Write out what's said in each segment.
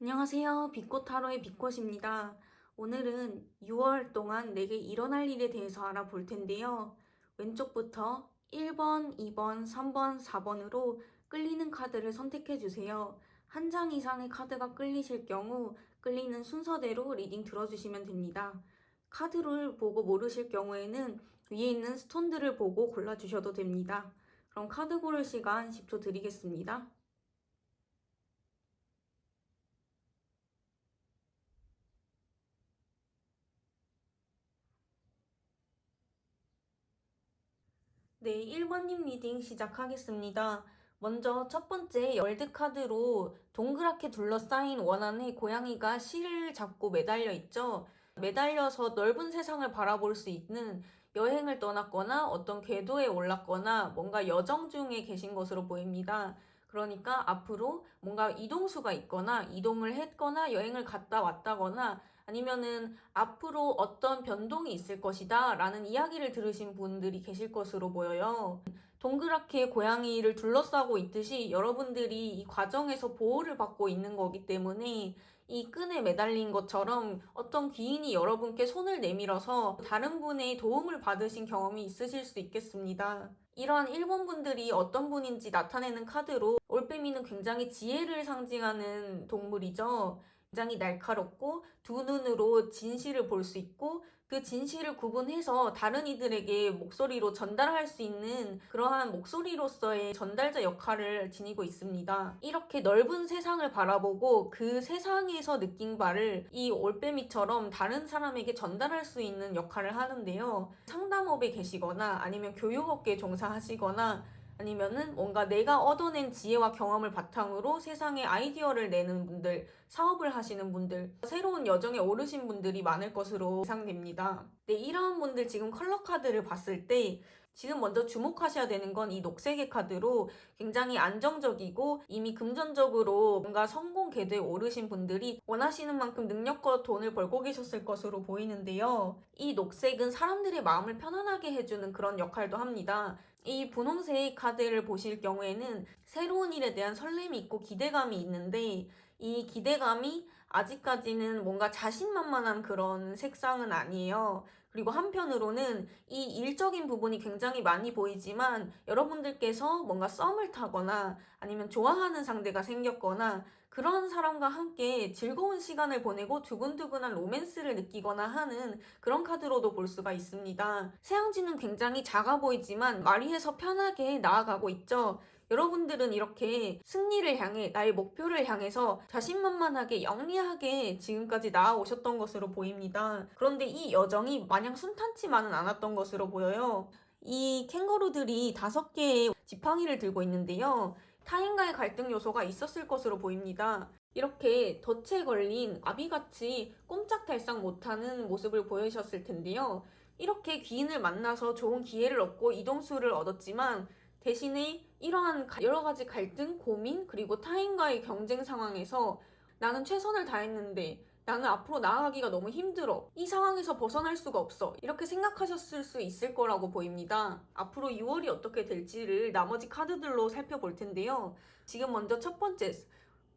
안녕하세요. 빛꽃 타로의 빛꽃입니다. 오늘은 6월 동안 내게 일어날 일에 대해서 알아볼 텐데요. 왼쪽부터 1번, 2번, 3번, 4번으로 끌리는 카드를 선택해 주세요. 한 장 이상의 카드가 끌리실 경우 끌리는 순서대로 리딩 들어주시면 됩니다. 카드를 보고 모르실 경우에는 위에 있는 스톤들을 보고 골라주셔도 됩니다. 그럼 카드 고를 시간 10초 드리겠습니다. 네, 1번님 리딩 시작하겠습니다. 먼저 첫 번째 월드카드로 동그랗게 둘러싸인 원 안에 고양이가 실을 잡고 매달려 있죠. 매달려서 넓은 세상을 바라볼 수 있는 여행을 떠났거나 어떤 궤도에 올랐거나 뭔가 여정 중에 계신 것으로 보입니다. 그러니까 앞으로 뭔가 이동수가 있거나 이동을 했거나 여행을 갔다 왔다거나 아니면은 앞으로 어떤 변동이 있을 것이다 라는 이야기를 들으신 분들이 계실 것으로 보여요. 동그랗게 고양이를 둘러싸고 있듯이 여러분들이 이 과정에서 보호를 받고 있는 거기 때문에 이 끈에 매달린 것처럼 어떤 귀인이 여러분께 손을 내밀어서 다른 분의 도움을 받으신 경험이 있으실 수 있겠습니다. 이러한 일본 분들이 어떤 분인지 나타내는 카드로 올빼미는 굉장히 지혜를 상징하는 동물이죠. 굉장히 날카롭고 두 눈으로 진실을 볼 수 있고 그 진실을 구분해서 다른 이들에게 목소리로 전달할 수 있는 그러한 목소리로서의 전달자 역할을 지니고 있습니다. 이렇게 넓은 세상을 바라보고 그 세상에서 느낀 바를 이 올빼미처럼 다른 사람에게 전달할 수 있는 역할을 하는데요. 상담업에 계시거나 아니면 교육업계에 종사하시거나 아니면은 뭔가 내가 얻어낸 지혜와 경험을 바탕으로 세상에 아이디어를 내는 분들, 사업을 하시는 분들, 새로운 여정에 오르신 분들이 많을 것으로 예상됩니다. 네, 이러한 분들 지금 컬러 카드를 봤을 때 지금 먼저 주목하셔야 되는 건 이 녹색의 카드로 굉장히 안정적이고 이미 금전적으로 뭔가 성공 궤도에 오르신 분들이 원하시는 만큼 능력과 돈을 벌고 계셨을 것으로 보이는데요. 이 녹색은 사람들의 마음을 편안하게 해주는 그런 역할도 합니다. 이 분홍색 카드를 보실 경우에는 새로운 일에 대한 설렘이 있고 기대감이 있는데 이 기대감이 아직까지는 뭔가 자신만만한 그런 색상은 아니에요. 그리고 한편으로는 이 일적인 부분이 굉장히 많이 보이지만 여러분들께서 뭔가 썸을 타거나 아니면 좋아하는 상대가 생겼거나 그런 사람과 함께 즐거운 시간을 보내고 두근두근한 로맨스를 느끼거나 하는 그런 카드로도 볼 수가 있습니다. 새양지는 굉장히 작아 보이지만 마리에서 편하게 나아가고 있죠. 여러분들은 이렇게 승리를 향해 나의 목표를 향해서 자신만만하게 영리하게 지금까지 나아오셨던 것으로 보입니다. 그런데 이 여정이 마냥 순탄치만은 않았던 것으로 보여요. 이 캥거루들이 5개의 지팡이를 들고 있는데요. 타인과의 갈등 요소가 있었을 것으로 보입니다. 이렇게 덫에 걸린 아비같이 꼼짝달싹 못하는 모습을 보이셨을 텐데요. 이렇게 귀인을 만나서 좋은 기회를 얻고 이동수를 얻었지만 대신에 이러한 여러 가지 갈등, 고민, 그리고 타인과의 경쟁 상황에서 나는 최선을 다했는데 나는 앞으로 나아가기가 너무 힘들어. 이 상황에서 벗어날 수가 없어. 이렇게 생각하셨을 수 있을 거라고 보입니다. 앞으로 6월이 어떻게 될지를 나머지 카드들로 살펴볼 텐데요. 지금 먼저 첫 번째,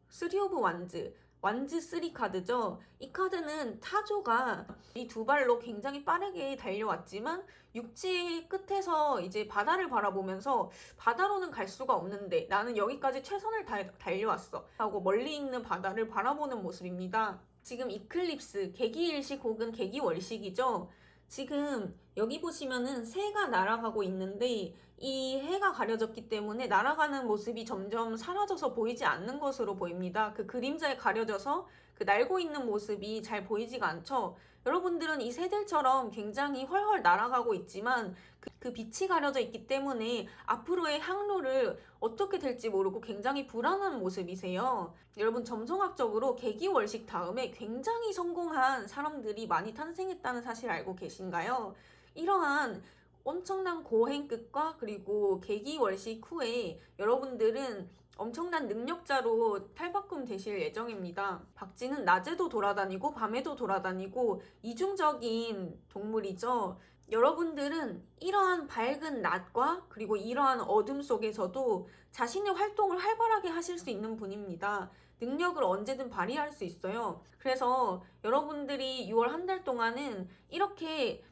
쓰리 오브 완즈. 완즈 3 카드죠. 이 카드는 타조가 이 두 발로 굉장히 빠르게 달려왔지만 육지의 끝에서 이제 바다를 바라보면서 바다로는 갈 수가 없는데 나는 여기까지 최선을 달려왔어 하고 멀리 있는 바다를 바라보는 모습입니다. 지금 이클립스, 개기일식 혹은 개기월식이죠. 지금 여기 보시면은 새가 날아가고 있는데 이 해가 가려졌기 때문에 날아가는 모습이 점점 사라져서 보이지 않는 것으로 보입니다. 그 그림자에 가려져서 그 날고 있는 모습이 잘 보이지가 않죠. 여러분들은 이 새들처럼 굉장히 훨훨 날아가고 있지만 그 빛이 가려져 있기 때문에 앞으로의 항로를 어떻게 될지 모르고 굉장히 불안한 모습이세요. 여러분 점성학적으로 개기월식 다음에 굉장히 성공한 사람들이 많이 탄생했다는 사실 알고 계신가요? 이러한 엄청난 고행 끝과 그리고 개기월식 후에 여러분들은 엄청난 능력자로 탈바꿈 되실 예정입니다. 박쥐는 낮에도 돌아다니고 밤에도 돌아다니고 이중적인 동물이죠. 여러분들은 이러한 밝은 낮과 그리고 이러한 어둠 속에서도 자신의 활동을 활발하게 하실 수 있는 분입니다. 능력을 언제든 발휘할 수 있어요. 그래서 여러분들이 6월 한 달 동안은 이렇게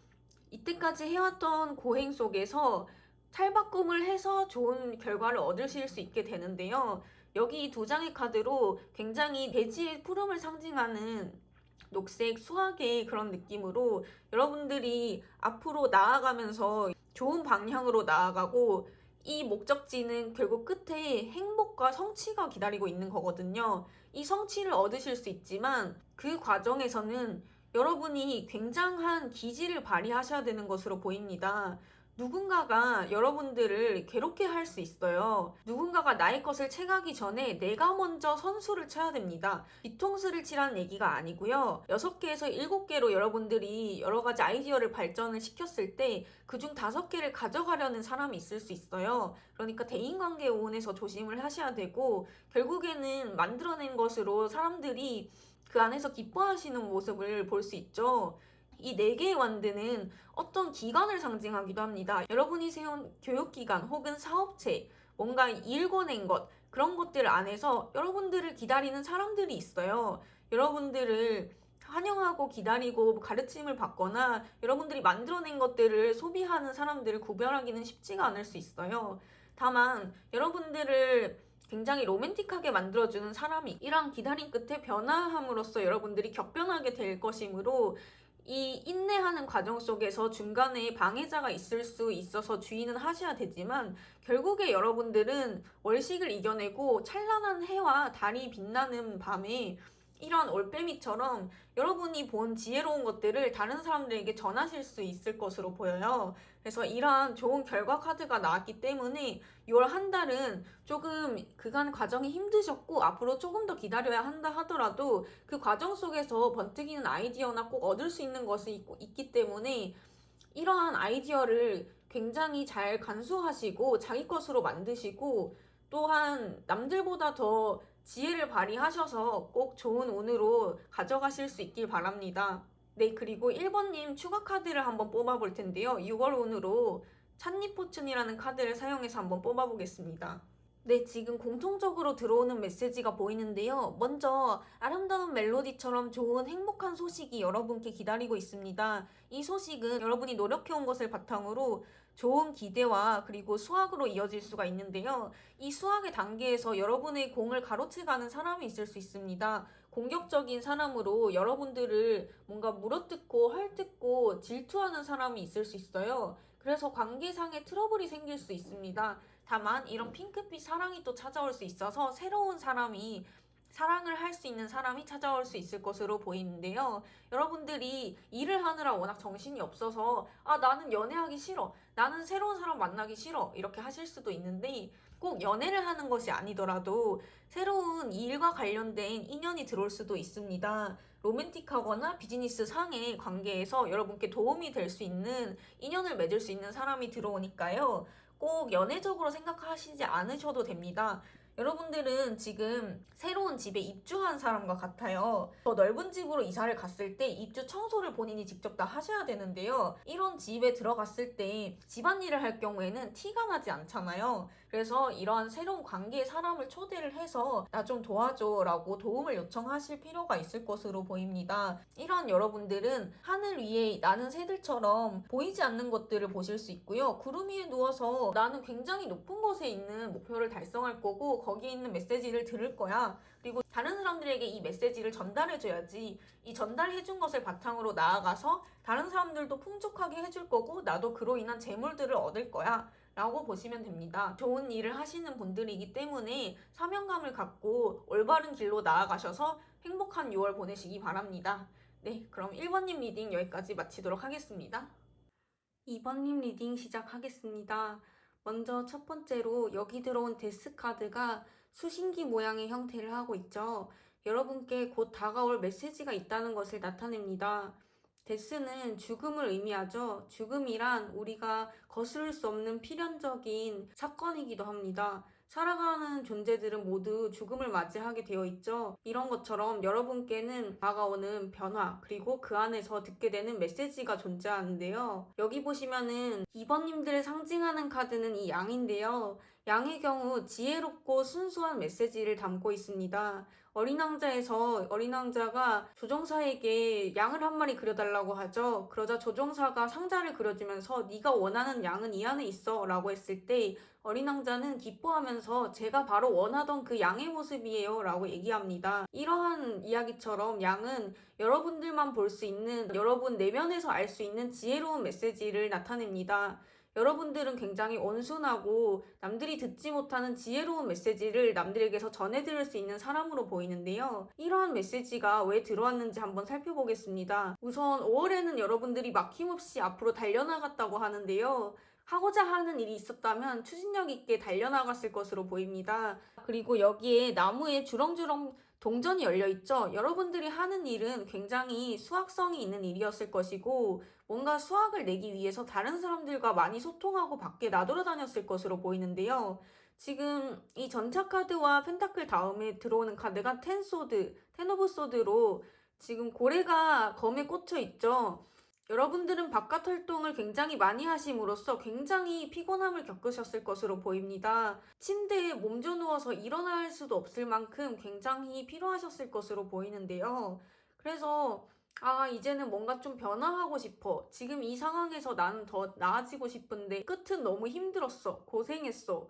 이때까지 해왔던 고행 속에서 탈바꿈을 해서 좋은 결과를 얻으실 수 있게 되는데요. 여기 두 장의 카드로 굉장히 대지의 푸름을 상징하는 녹색 수학의 그런 느낌으로 여러분들이 앞으로 나아가면서 좋은 방향으로 나아가고, 이 목적지는 결국 끝에 행복과 성취가 기다리고 있는 거거든요. 이 성취를 얻으실 수 있지만 그 과정에서는 여러분이 굉장한 기지를 발휘하셔야 되는 것으로 보입니다. 누군가가 여러분들을 괴롭게 할 수 있어요. 누군가가 나의 것을 채가기 전에 내가 먼저 선수를 쳐야 됩니다. 뒤통수를 치라는 얘기가 아니고요. 6개에서 7개로 여러분들이 여러 가지 아이디어를 발전을 시켰을 때 그중 5개를 가져가려는 사람이 있을 수 있어요. 그러니까 대인관계 오온에서 조심을 하셔야 되고, 결국에는 만들어낸 것으로 사람들이 그 안에서 기뻐하시는 모습을 볼 수 있죠. 이 4개의 완드는 어떤 기관을 상징하기도 합니다. 여러분이 세운 교육기관 혹은 사업체, 뭔가 일궈낸 것, 그런 것들 안에서 여러분들을 기다리는 사람들이 있어요. 여러분들을 환영하고 기다리고 가르침을 받거나 여러분들이 만들어낸 것들을 소비하는 사람들을 구별하기는 쉽지가 않을 수 있어요. 다만 여러분들을 굉장히 로맨틱하게 만들어주는 사람이 이러한 기다림 끝에 변화함으로써 여러분들이 격변하게 될 것이므로, 이 인내하는 과정 속에서 중간에 방해자가 있을 수 있어서 주의는 하셔야 되지만, 결국에 여러분들은 월식을 이겨내고 찬란한 해와 달이 빛나는 밤에 이러한 올빼미처럼 여러분이 본 지혜로운 것들을 다른 사람들에게 전하실 수 있을 것으로 보여요. 그래서 이러한 좋은 결과 카드가 나왔기 때문에 6월 한 달은 조금 그간 과정이 힘드셨고 앞으로 조금 더 기다려야 한다 하더라도 그 과정 속에서 번뜩이는 아이디어나 꼭 얻을 수 있는 것이 있기 때문에 이러한 아이디어를 굉장히 잘 간수하시고 자기 것으로 만드시고, 또한 남들보다 더 지혜를 발휘하셔서 꼭 좋은 운으로 가져가실 수 있길 바랍니다. 네, 그리고 1번님 추가 카드를 한번 뽑아볼 텐데요. 6월 운으로 찻잎포춘이라는 카드를 사용해서 한번 뽑아보겠습니다. 네, 지금 공통적으로 들어오는 메시지가 보이는데요. 먼저 아름다운 멜로디처럼 좋은 행복한 소식이 여러분께 기다리고 있습니다. 이 소식은 여러분이 노력해온 것을 바탕으로 좋은 기대와 그리고 수확으로 이어질 수가 있는데요. 이 수확의 단계에서 여러분의 공을 가로채가는 사람이 있을 수 있습니다. 공격적인 사람으로 여러분들을 뭔가 물어뜯고 헐뜯고 질투하는 사람이 있을 수 있어요. 그래서 관계상의 트러블이 생길 수 있습니다. 다만 이런 핑크빛 사랑이 또 찾아올 수 있어서 새로운 사람이, 사랑을 할 수 있는 사람이 찾아올 수 있을 것으로 보이는데요. 여러분들이 일을 하느라 워낙 정신이 없어서 나는 연애하기 싫어, 나는 새로운 사람 만나기 싫어 이렇게 하실 수도 있는데, 꼭 연애를 하는 것이 아니더라도 새로운 일과 관련된 인연이 들어올 수도 있습니다. 로맨틱하거나 비즈니스 상의 관계에서 여러분께 도움이 될 수 있는 인연을 맺을 수 있는 사람이 들어오니까요. 꼭 연애적으로 생각하시지 않으셔도 됩니다. 여러분들은 지금 새로운 집에 입주한 사람과 같아요. 더 넓은 집으로 이사를 갔을 때 입주 청소를 본인이 직접 다 하셔야 되는데요. 이런 집에 들어갔을 때 집안일을 할 경우에는 티가 나지 않잖아요. 그래서 이러한 새로운 관계의 사람을 초대를 해서 나 좀 도와줘 라고 도움을 요청하실 필요가 있을 것으로 보입니다. 이러한 여러분들은 하늘 위에 나는 새들처럼 보이지 않는 것들을 보실 수 있고요. 구름 위에 누워서 나는 굉장히 높은 곳에 있는 목표를 달성할 거고 거기에 있는 메시지를 들을 거야. 그리고 다른 사람들에게 이 메시지를 전달해줘야지. 이 전달해준 것을 바탕으로 나아가서 다른 사람들도 풍족하게 해줄 거고 나도 그로 인한 재물들을 얻을 거야 라고 보시면 됩니다. 좋은 일을 하시는 분들이기 때문에 사명감을 갖고 올바른 길로 나아가셔서 행복한 6월 보내시기 바랍니다. 네, 그럼 1번님 리딩 여기까지 마치도록 하겠습니다. 2번님 리딩 시작하겠습니다. 먼저 첫 번째로 여기 들어온 데스 카드가 수신기 모양의 형태를 하고 있죠. 여러분께 곧 다가올 메시지가 있다는 것을 나타냅니다. 데스는 죽음을 의미하죠. 죽음이란 우리가 거스를 수 없는 필연적인 사건이기도 합니다. 살아가는 존재들은 모두 죽음을 맞이하게 되어 있죠. 이런 것처럼 여러분께는 다가오는 변화, 그리고 그 안에서 듣게 되는 메시지가 존재하는데요. 여기 보시면은 2번님들을 상징하는 카드는 이 양인데요. 양의 경우 지혜롭고 순수한 메시지를 담고 있습니다. 어린 왕자에서 어린 왕자가 조종사에게 양을 한 마리 그려달라고 하죠. 그러자 조종사가 상자를 그려주면서 네가 원하는 양은 이 안에 있어 라고 했을 때 어린 왕자는 기뻐하면서 제가 바로 원하던 그 양의 모습이에요 라고 얘기합니다. 이러한 이야기처럼 양은 여러분들만 볼 수 있는, 여러분 내면에서 알 수 있는 지혜로운 메시지를 나타냅니다. 여러분들은 굉장히 온순하고 남들이 듣지 못하는 지혜로운 메시지를 남들에게서 전해들을 수 있는 사람으로 보이는데요. 이러한 메시지가 왜 들어왔는지 한번 살펴보겠습니다. 우선 5월에는 여러분들이 막힘없이 앞으로 달려나갔다고 하는데요. 하고자 하는 일이 있었다면 추진력 있게 달려나갔을 것으로 보입니다. 그리고 여기에 나무에 주렁주렁 동전이 열려있죠. 여러분들이 하는 일은 굉장히 수학성이 있는 일이었을 것이고 뭔가 수학을 내기 위해서 다른 사람들과 많이 소통하고 밖에 나돌아다녔을 것으로 보이는데요. 지금 이 전차 카드와 펜타클 다음에 들어오는 카드가 텐 오브 소드로 지금 고래가 검에 꽂혀 있죠. 여러분들은 바깥 활동을 굉장히 많이 하심으로써 굉장히 피곤함을 겪으셨을 것으로 보입니다. 침대에 몸져 누워서 일어날 수도 없을 만큼 굉장히 피로하셨을 것으로 보이는데요. 그래서 이제는 뭔가 좀 변화하고 싶어. 지금 이 상황에서 나는 더 나아지고 싶은데 끝은 너무 힘들었어. 고생했어.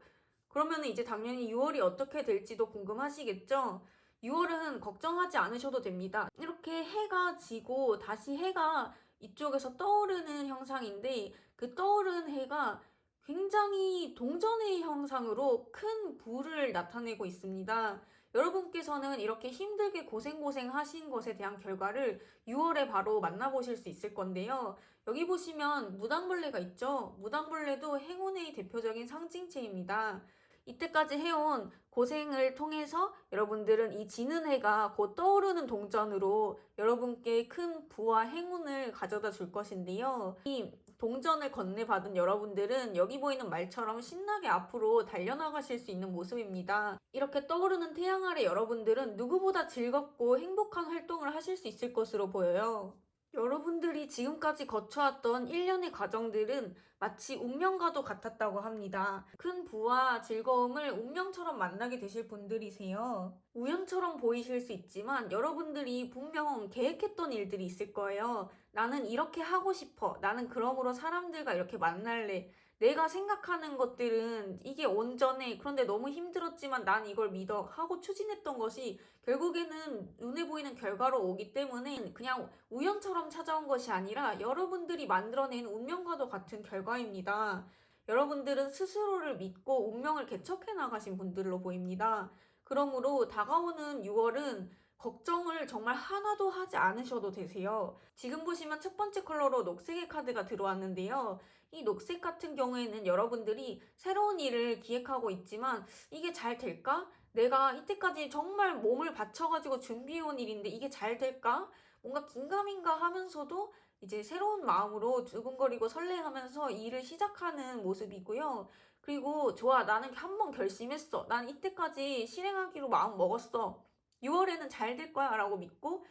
그러면 이제 당연히 6월이 어떻게 될지도 궁금하시겠죠? 6월은 걱정하지 않으셔도 됩니다. 이렇게 해가 지고 다시 해가 이쪽에서 떠오르는 형상인데 그 떠오르는 해가 굉장히 동전의 형상으로 큰 불을 나타내고 있습니다. 여러분께서는 이렇게 힘들게 고생 하신 것에 대한 결과를 6월에 바로 만나보실 수 있을 건데요. 여기 보시면 무당벌레가 있죠. 무당벌레도 행운의 대표적인 상징체입니다. 이때까지 해온 고생을 통해서 여러분들은 이 지는 해가 곧 떠오르는 동전으로 여러분께 큰 부와 행운을 가져다 줄 것인데요. 이 동전을 건네받은 여러분들은 여기 보이는 말처럼 신나게 앞으로 달려나가실 수 있는 모습입니다. 이렇게 떠오르는 태양 아래 여러분들은 누구보다 즐겁고 행복한 활동을 하실 수 있을 것으로 보여요. 여러분들이 지금까지 거쳐왔던 1년의 과정들은 마치 운명과도 같았다고 합니다. 큰 부와 즐거움을 운명처럼 만나게 되실 분들이세요. 우연처럼 보이실 수 있지만 여러분들이 분명 계획했던 일들이 있을 거예요. 나는 이렇게 하고 싶어. 나는 그러므로 사람들과 이렇게 만날래. 내가 생각하는 것들은 이게 온전해. 그런데 너무 힘들었지만 난 이걸 믿어. 하고 추진했던 것이 결국에는 눈에 보이는 결과로 오기 때문에 그냥 우연처럼 찾아온 것이 아니라 여러분들이 만들어낸 운명과도 같은 결과입니다. 여러분들은 스스로를 믿고 운명을 개척해 나가신 분들로 보입니다. 그러므로 다가오는 6월은 걱정을 정말 하나도 하지 않으셔도 되세요. 지금 보시면 첫 번째 컬러로 녹색의 카드가 들어왔는데요. 이 녹색 같은 경우에는 여러분들이 새로운 일을 기획하고 있지만 이게 잘 될까? 내가 이때까지 정말 몸을 바쳐가지고 준비해온 일인데 이게 잘 될까? 뭔가 긴가민가 하면서도 이제 새로운 마음으로 두근거리고 설레하면서 일을 시작하는 모습이고요. 그리고 좋아, 나는 한번 결심했어. 난 이때까지 실행하기로 마음 먹었어. 6월에는 잘 될 거야 라고 믿고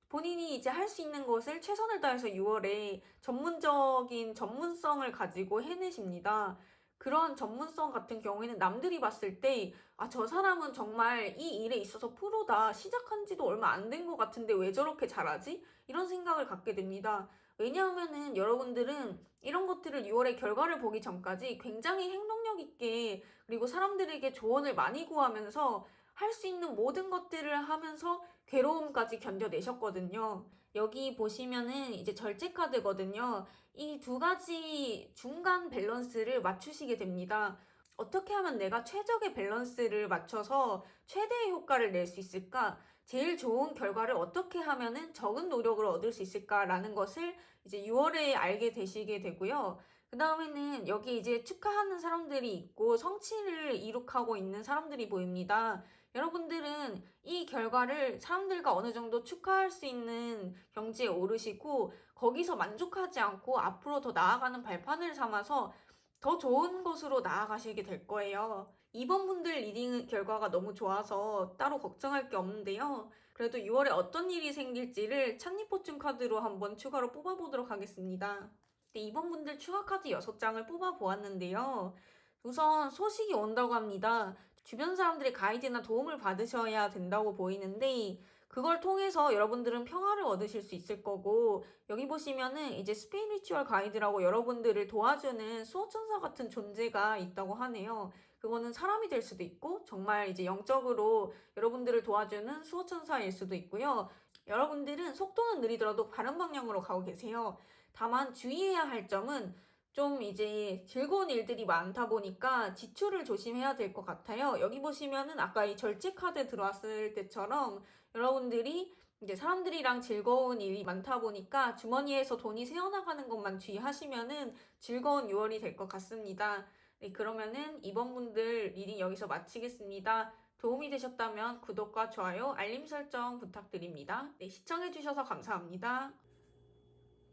본인이 이제 할 수 있는 것을 최선을 다해서 6월에 전문적인 전문성을 가지고 해내십니다. 그런 전문성 같은 경우에는 남들이 봤을 때, 저 사람은 정말 이 일에 있어서 프로다. 시작한 지도 얼마 안 된 것 같은데 왜 저렇게 잘하지? 이런 생각을 갖게 됩니다. 왜냐하면은 여러분들은 이런 것들을 6월에 결과를 보기 전까지 굉장히 행동력 있게 그리고 사람들에게 조언을 많이 구하면서 할 수 있는 모든 것들을 하면서 괴로움까지 견뎌내셨거든요. 여기 보시면은 이제 절제 카드거든요. 이 두 가지 중간 밸런스를 맞추시게 됩니다. 어떻게 하면 내가 최적의 밸런스를 맞춰서 최대의 효과를 낼 수 있을까? 제일 좋은 결과를 어떻게 하면은 적은 노력을 얻을 수 있을까라는 것을 이제 6월에 알게 되시게 되고요. 그 다음에는 여기 이제 축하하는 사람들이 있고 성취를 이룩하고 있는 사람들이 보입니다. 여러분들은 이 결과를 사람들과 어느 정도 축하할 수 있는 경지에 오르시고 거기서 만족하지 않고 앞으로 더 나아가는 발판을 삼아서 더 좋은 곳으로 나아가시게 될 거예요. 이번 분들 리딩 결과가 너무 좋아서 따로 걱정할 게 없는데요. 그래도 6월에 어떤 일이 생길지를 찬리포춘 카드로 한번 추가로 뽑아보도록 하겠습니다. 네, 이번 분들 추가 카드 6장을 뽑아보았는데요. 우선 소식이 온다고 합니다. 주변 사람들의 가이드나 도움을 받으셔야 된다고 보이는데 그걸 통해서 여러분들은 평화를 얻으실 수 있을 거고 여기 보시면은 이제 스피리추얼 가이드라고 여러분들을 도와주는 수호천사 같은 존재가 있다고 하네요. 그거는 사람이 될 수도 있고 정말 이제 영적으로 여러분들을 도와주는 수호천사일 수도 있고요. 여러분들은 속도는 느리더라도 바른 방향으로 가고 계세요. 다만 주의해야 할 점은 좀 이제 즐거운 일들이 많다 보니까 지출을 조심해야 될 것 같아요. 여기 보시면은 아까 이 절제 카드 들어왔을 때처럼 여러분들이 이제 사람들이랑 즐거운 일이 많다 보니까 주머니에서 돈이 새어나가는 것만 주의하시면은 즐거운 6월이 될 것 같습니다. 네, 그러면은 이번 분들 리딩 여기서 마치겠습니다. 도움이 되셨다면 구독과 좋아요, 알림 설정 부탁드립니다. 네, 시청해주셔서 감사합니다.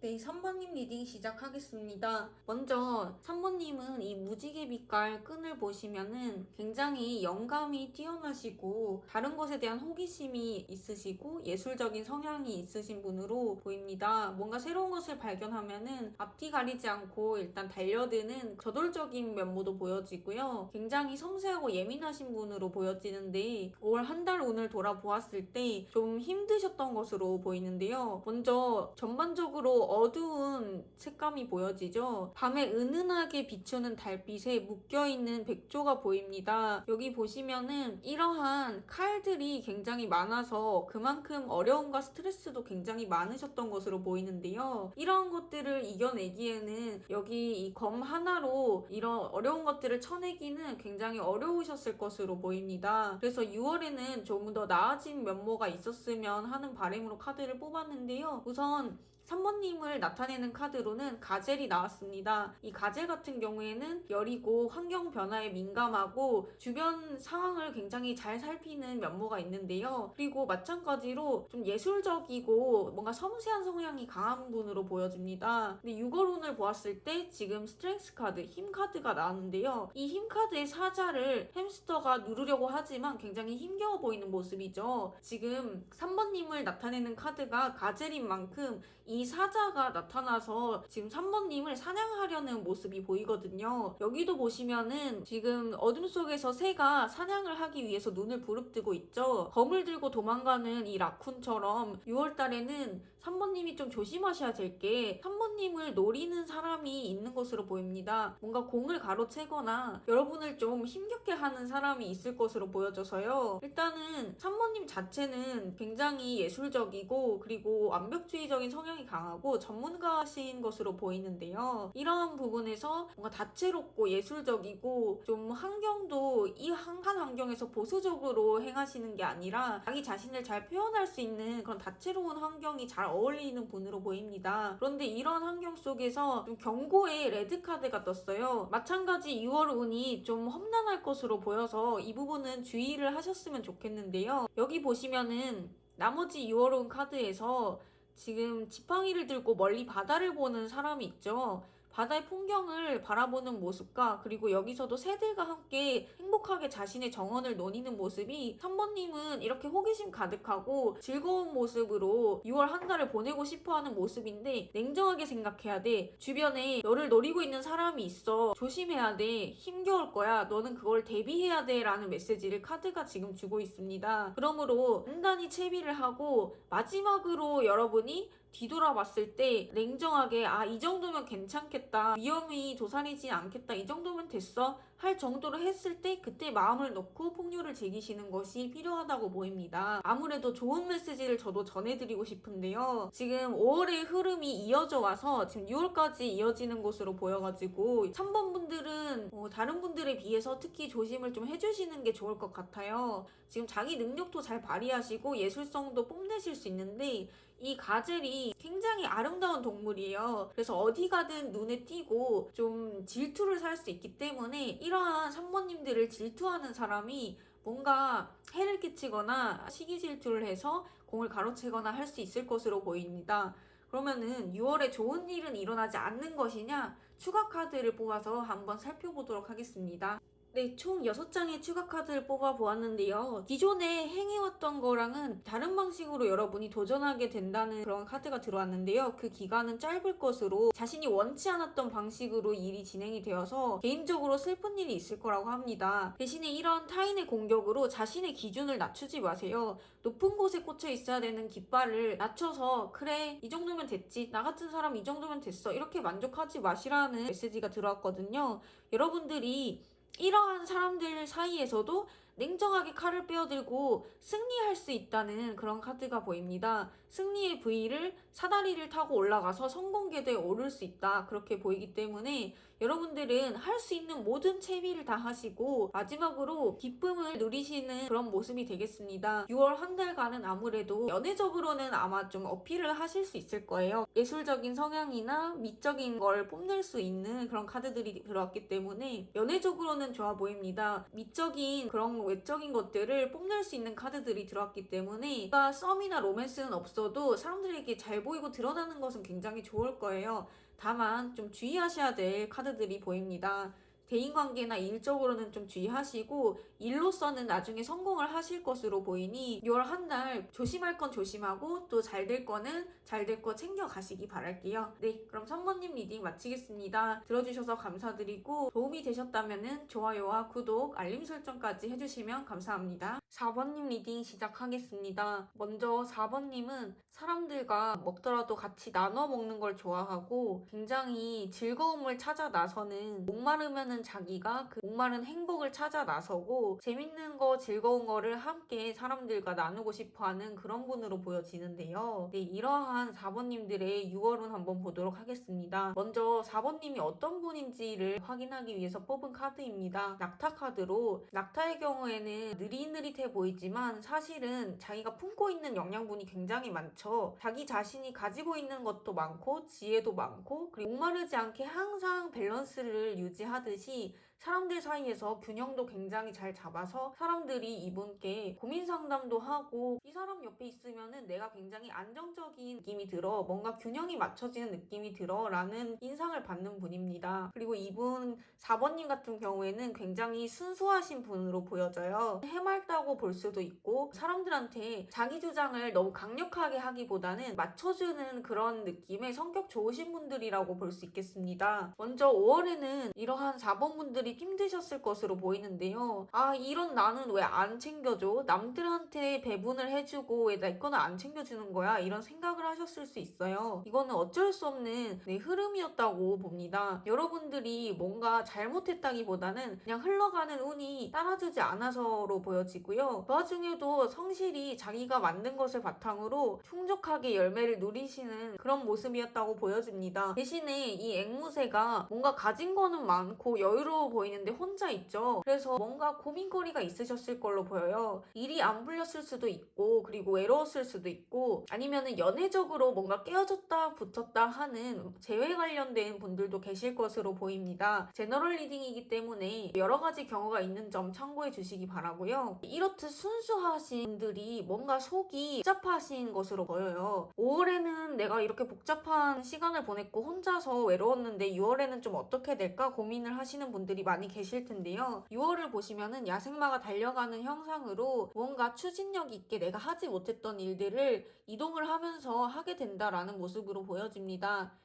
네, 3번님 리딩 시작하겠습니다. 먼저 3번님은 이 무지개 빛깔 끈을 보시면은 굉장히 영감이 뛰어나시고 다른 것에 대한 호기심이 있으시고 예술적인 성향이 있으신 분으로 보입니다. 뭔가 새로운 것을 발견하면은 앞뒤 가리지 않고 일단 달려드는 저돌적인 면모도 보여지고요. 굉장히 섬세하고 예민하신 분으로 보여지는데 올 한 달 운을 돌아보았을 때 좀 힘드셨던 것으로 보이는데요. 먼저 전반적으로 어두운 색감이 보여지죠. 밤에 은은하게 비추는 달빛에 묶여있는 백조가 보입니다. 여기 보시면은 이러한 칼들이 굉장히 많아서 그만큼 어려움과 스트레스도 굉장히 많으셨던 것으로 보이는데요. 이러한 것들을 이겨내기에는 여기 이 검 하나로 이런 어려운 것들을 쳐내기는 굉장히 어려우셨을 것으로 보입니다. 그래서 6월에는 조금 더 나아진 면모가 있었으면 하는 바람으로 카드를 뽑았는데요. 우선 3번님을 나타내는 카드로는 가젤이 나왔습니다. 이 가젤 같은 경우에는 여리고 환경 변화에 민감하고 주변 상황을 굉장히 잘 살피는 면모가 있는데요. 그리고 마찬가지로 좀 예술적이고 뭔가 섬세한 성향이 강한 분으로 보여집니다. 근데 6월 운을 보았을 때 지금 스트렝스 카드, 힘 카드가 나왔는데요. 이 힘 카드의 사자를 햄스터가 누르려고 하지만 굉장히 힘겨워 보이는 모습이죠. 지금 3번님을 나타내는 카드가 가젤인 만큼 이 사자가 나타나서 지금 3번님을 사냥하려는 모습이 보이거든요. 여기도 보시면은 지금 어둠 속에서 새가 사냥을 하기 위해서 눈을 부릅뜨고 있죠. 검을 들고 도망가는 이 라쿤처럼 6월달에는 3번님이 좀 조심하셔야 될 게 3번님을 노리는 사람이 있는 것으로 보입니다. 뭔가 공을 가로채거나 여러분을 좀 힘겹게 하는 사람이 있을 것으로 보여져서요. 일단은 3번님 자체는 굉장히 예술적이고 그리고 완벽주의적인 성향이 강하고 전문가신 것으로 보이는데요. 이러한 부분에서 뭔가 다채롭고 예술적이고 좀 환경도 이 한 환경에서 보수적으로 행하시는 게 아니라 자기 자신을 잘 표현할 수 있는 그런 다채로운 환경이 잘 어울리는 분으로 보입니다. 그런데 이런 환경 속에서 좀 경고의 레드카드가 떴어요. 마찬가지 6월 운이 좀 험난할 것으로 보여서 이 부분은 주의를 하셨으면 좋겠는데요. 여기 보시면은 나머지 6월 운 카드에서 지금 지팡이를 들고 멀리 바다를 보는 사람이 있죠. 바다의 풍경을 바라보는 모습과 그리고 여기서도 새들과 함께 행복하게 자신의 정원을 노니는 모습이 3번님은 이렇게 호기심 가득하고 즐거운 모습으로 6월 한 달을 보내고 싶어하는 모습인데 냉정하게 생각해야 돼. 주변에 너를 노리고 있는 사람이 있어. 조심해야 돼. 힘겨울 거야. 너는 그걸 대비해야 돼. 라는 메시지를 카드가 지금 주고 있습니다. 그러므로 단단히 채비를 하고 마지막으로 여러분이 뒤돌아봤을 때 냉정하게 이 정도면 괜찮겠다, 위험이 도사리지 않겠다, 이 정도면 됐어 할 정도로 했을 때 그때 마음을 놓고 폭류를 즐기시는 것이 필요하다고 보입니다. 아무래도 좋은 메시지를 저도 전해드리고 싶은데요. 지금 5월의 흐름이 이어져 와서 지금 6월까지 이어지는 것으로 보여가지고 3번 분들은 다른 분들에 비해서 특히 조심을 좀 해주시는 게 좋을 것 같아요. 지금 자기 능력도 잘 발휘하시고 예술성도 뽐내실 수 있는데 이 가젤이 굉장히 아름다운 동물이에요. 그래서 어디 가든 눈에 띄고 좀 질투를 살 수 있기 때문에 이러한 3번님들을 질투하는 사람이 뭔가 해를 끼치거나 시기 질투를 해서 공을 가로채거나 할 수 있을 것으로 보입니다. 그러면은 6월에 좋은 일은 일어나지 않는 것이냐? 추가 카드를 뽑아서 한번 살펴보도록 하겠습니다. 네, 총 6장의 추가 카드를 뽑아 보았는데요. 기존에 행해왔던 거랑은 다른 방식으로 여러분이 도전하게 된다는 그런 카드가 들어왔는데요. 그 기간은 짧을 것으로 자신이 원치 않았던 방식으로 일이 진행이 되어서 개인적으로 슬픈 일이 있을 거라고 합니다. 대신에 이런 타인의 공격으로 자신의 기준을 낮추지 마세요. 높은 곳에 꽂혀 있어야 되는 깃발을 낮춰서 그래, 이 정도면 됐지, 나 같은 사람 이 정도면 됐어, 이렇게 만족하지 마시라는 메시지가 들어왔거든요. 여러분들이 이러한 사람들 사이에서도 냉정하게 칼을 빼어들고 승리할 수 있다는 그런 카드가 보입니다. 승리의 V를 사다리를 타고 올라가서 성공 궤도에 오를 수 있다, 그렇게 보이기 때문에 여러분들은 할 수 있는 모든 채비를 다 하시고 마지막으로 기쁨을 누리시는 그런 모습이 되겠습니다. 6월 한 달간은 아무래도 연애적으로는 아마 좀 어필을 하실 수 있을 거예요. 예술적인 성향이나 미적인 걸 뽐낼 수 있는 그런 카드들이 들어왔기 때문에 연애적으로는 좋아 보입니다. 미적인 그런 외적인 것들을 뽐낼 수 있는 카드들이 들어왔기 때문에 썸이나 로맨스는 없어도 사람들에게 잘 보이고 드러나는 것은 굉장히 좋을 거예요. 다만 좀 주의하셔야 될 카드들이 보입니다. 대인관계나 일적으로는 좀 주의하시고 일로서는 나중에 성공을 하실 것으로 보이니 6월 한 달 조심할 건 조심하고 또 잘 될 거는 잘 될 거 챙겨가시기 바랄게요. 네, 그럼 선모님 리딩 마치겠습니다. 들어주셔서 감사드리고 도움이 되셨다면 좋아요와 구독, 알림 설정까지 해주시면 감사합니다. 4번님 리딩 시작하겠습니다. 먼저 4번님은 사람들과 먹더라도 같이 나눠 먹는 걸 좋아하고 굉장히 즐거움을 찾아 나서는, 목마르면은 자기가 그 목마른 행복을 찾아 나서고 재밌는 거, 즐거운 거를 함께 사람들과 나누고 싶어 하는 그런 분으로 보여지는데요. 네, 이러한 4번님들의 6월운 한번 보도록 하겠습니다. 먼저 4번님이 어떤 분인지를 확인하기 위해서 뽑은 카드입니다. 낙타 카드로, 낙타의 경우에는 느릿느릿해 보이지만 사실은 자기가 품고 있는 영양분이 굉장히 많죠. 자기 자신이 가지고 있는 것도 많고 지혜도 많고, 그리고 목마르지 않게 항상 밸런스를 유지하듯이 사람들 사이에서 균형도 굉장히 잘 잡아서 사람들이 이분께 고민 상담도 하고, 이 사람 옆에 있으면은 내가 굉장히 안정적인 느낌이 들어, 뭔가 균형이 맞춰지는 느낌이 들어 라는 인상을 받는 분입니다. 그리고 이분 4번님 같은 경우에는 굉장히 순수하신 분으로 보여져요. 해맑다고 볼 수도 있고 사람들한테 자기 주장을 너무 강력하게 하기보다는 맞춰주는 그런 느낌의 성격 좋으신 분들이라고 볼 수 있겠습니다. 먼저 5월에는 이러한 4번 분들이 힘드셨을 것으로 보이는데요. 아, 이런 나는 왜 안 챙겨줘? 남들한테 배분을 해주고 왜 내 거는 안 챙겨주는 거야? 이런 생각을 하셨을 수 있어요. 이거는 어쩔 수 없는 흐름이었다고 봅니다. 여러분들이 뭔가 잘못했다기보다는 그냥 흘러가는 운이 따라주지 않아서로 보여지고요. 그 와중에도 성실히 자기가 만든 것을 바탕으로 충족하게 열매를 누리시는 그런 모습이었다고 보여집니다. 대신에 이 앵무새가 뭔가 가진 거는 많고 여유로워 보이는데 혼자 있죠. 그래서 뭔가 고민거리가 있으셨을 걸로 보여요. 일이 안 풀렸을 수도 있고, 그리고 외로웠을 수도 있고, 아니면은 연애적으로 뭔가 깨어졌다 붙었다 하는 재회 관련된 분들도 계실 것으로 보입니다. 제너럴 리딩이기 때문에 여러 가지 경우가 있는 점 참고해 주시기 바라고요. 이렇듯 순수하신 분들이 뭔가 속이 복잡하신 것으로 보여요. 5월에는 내가 이렇게 복잡한 시간을 보냈고 혼자서 외로웠는데 6월에는 좀 어떻게 될까 고민을 하시는 분들이 많이 계실 텐데요. 6월을 보시면은 야생마가 달려가는 형상으로 뭔가 추진력 있게 내가 하지 못했던 일들을 이동을 하면서 하게 된다라는 모습으로 보여집니다.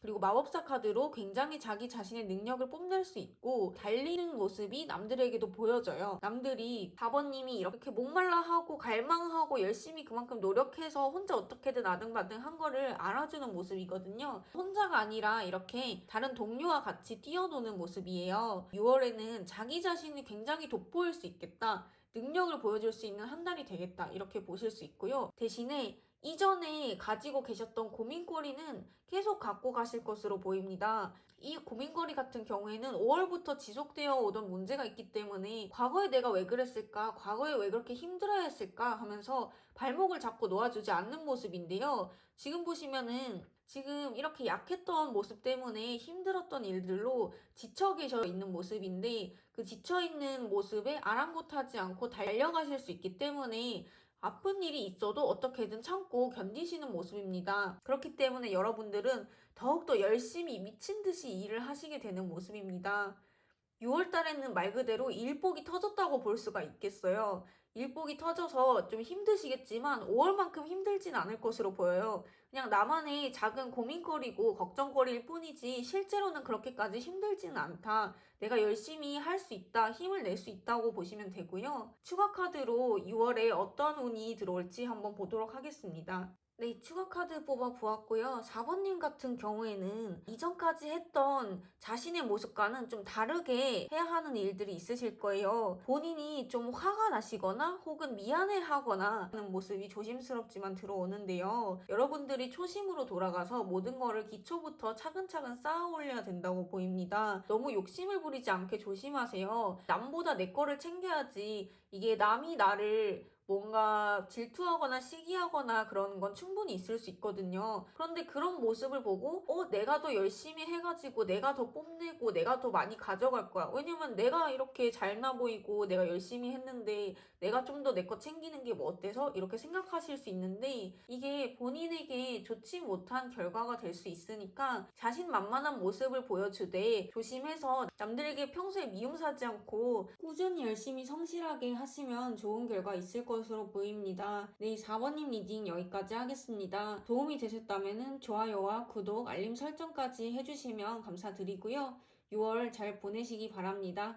그리고 마법사 카드로 굉장히 자기 자신의 능력을 뽐낼 수 있고 달리는 모습이 남들에게도 보여져요. 남들이 4번님이 이렇게 목말라하고 갈망하고 열심히 그만큼 노력해서 혼자 어떻게든 아등바등 한 거를 알아주는 모습이거든요. 혼자가 아니라 이렇게 다른 동료와 같이 뛰어노는 모습이에요. 6월에는 자기 자신이 굉장히 돋보일 수 있겠다, 능력을 보여줄 수 있는 한 달이 되겠다, 이렇게 보실 수 있고요. 대신에 이전에 가지고 계셨던 고민거리는 계속 갖고 가실 것으로 보입니다. 이 고민거리 같은 경우에는 5월부터 지속되어 오던 문제가 있기 때문에 과거에 내가 왜 그랬을까? 과거에 왜 그렇게 힘들어야 했을까? 하면서 발목을 잡고 놓아주지 않는 모습인데요. 지금 보시면은 지금 이렇게 약했던 모습 때문에 힘들었던 일들로 지쳐 계셔 있는 모습인데, 그 지쳐 있는 모습에 아랑곳하지 않고 달려가실 수 있기 때문에 아픈 일이 있어도 어떻게든 참고 견디시는 모습입니다. 그렇기 때문에 여러분들은 더욱더 열심히 미친 듯이 일을 하시게 되는 모습입니다. 6월 달에는 말 그대로 일복이 터졌다고 볼 수가 있겠어요. 일복이 터져서 좀 힘드시겠지만 5월만큼 힘들진 않을 것으로 보여요. 그냥 나만의 작은 고민거리고 걱정거리일 뿐이지 실제로는 그렇게까지 힘들지는 않다. 내가 열심히 할 수 있다, 힘을 낼 수 있다고 보시면 되고요. 추가 카드로 6월에 어떤 운이 들어올지 한번 보도록 하겠습니다. 네, 추가 카드 뽑아 보았고요. 4번님 같은 경우에는 이전까지 했던 자신의 모습과는 좀 다르게 해야 하는 일들이 있으실 거예요. 본인이 좀 화가 나시거나 혹은 미안해 하거나 하는 모습이 조심스럽지만 들어오는데요. 여러분들이 초심으로 돌아가서 모든 거를 기초부터 차근차근 쌓아 올려야 된다고 보입니다. 너무 욕심을 부리지 않게 조심하세요. 남보다 내 거를 챙겨야지. 이게 남이 나를 뭔가 질투하거나 시기하거나 그러는 건 충분히 있을 수 있거든요. 그런데 그런 모습을 보고 내가 더 열심히 해가지고 내가 더 뽐내고 내가 더 많이 가져갈 거야. 왜냐면 내가 이렇게 잘나 보이고 내가 열심히 했는데 내가 좀 더 내 거 챙기는 게 뭐 어때서? 이렇게 생각하실 수 있는데 이게 본인에게 좋지 못한 결과가 될 수 있으니까 자신만만한 모습을 보여주되 조심해서 남들에게 평소에 미움 사지 않고 꾸준히 열심히 성실하게 하시면 좋은 결과 있을 것으로 보입니다. 네, 4번님 리딩 여기까지 하겠습니다. 도움이 되셨다면 좋아요와 구독, 알림 설정까지 해주시면 감사드리고요. 6월 잘 보내시기 바랍니다.